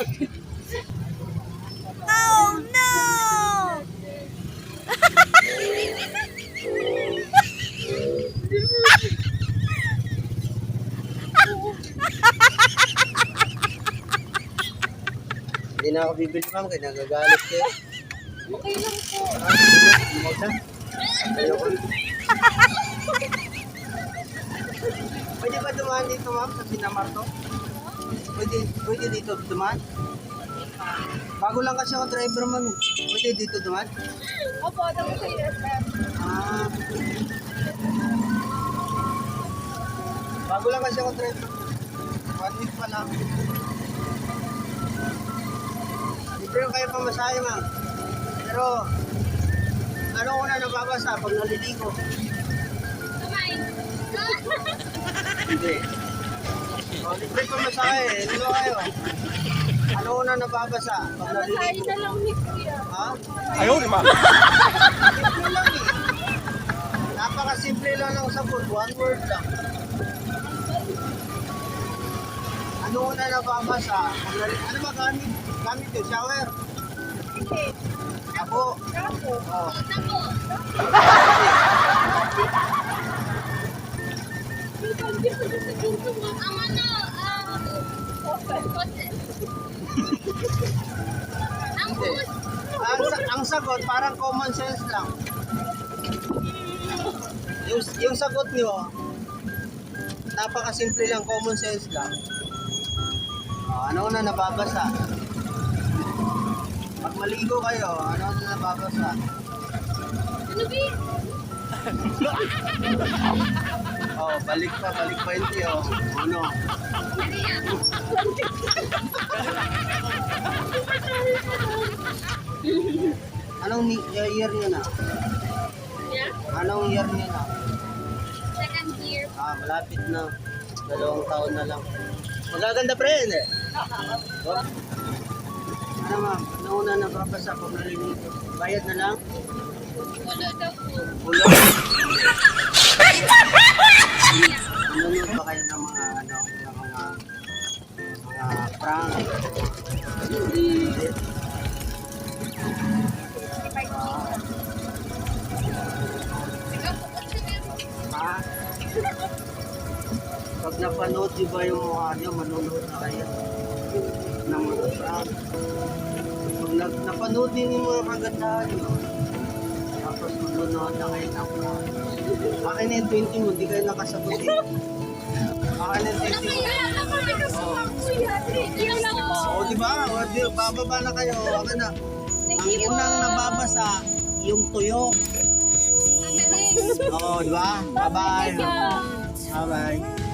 Oh no! Hindi na ako bibili, ma'am, kaya nagagalit kayo. Okay lang po. Huwag na. Ayoko na. Pwede ba dumaan dito, ma'am, sa Sinamarto? Pwede dito dumaan? Bago lang kasi ako driver, ma'am. Pwede dito dumaan? Opo, dami sa USF. Ah. Bago lang kasi ako driver. 1 week pa lang. Libre kayo pamasahe, ma'am. Pero, ano ko na nababasa pag naliligo? Kamay. Hindi. O, libre pamasahe. Ano kayo? Ano ko na nababasa pag Masay naliligo? na lang ni Kuya. Ha? Ayaw ni ma. Simple lang eh. Napakasimple lang ng sagot. 1 word lang. Ano ko na nababasa? Ano ba gamit? Gamit yung shower? Hindi. Ako. Kapo. Oh. Tapo. Ang ano, ang Hindi. Ang sagot, parang common sense lang. Yung sagot nyo, napakasimple lang, common sense lang. Ano na nababasa? Pag maligo kayo, ano na nababasa? ano ba? Balik pa yun tiyo. Ano? Anong year nyo na? Yeah? Anong year nyo na? Second year. Malapit na. 2 taon na lang. Magaganda pa rin eh. Ano ma'am? Ano una nababasa pag naliligo? Bayad na lang? Wala daw po. Ulo? Nanonood ba kayo ng mga prank? Hindi. Ha? Pag napanood di ba yung mukha niyo, manonood na kayo ng mga prank. Pag napanood din yung mga kagandahan niyo, tapos manonood na kayo ng prank. Akin na yung 20 mo, di kayo nakasagot eh. Akin na yung 20 mo. O di ba? O, bababa na kayo. Akin na. Ang unang nababasa, yung tuyo. Oo, di ba? Bye-bye. Bye-bye.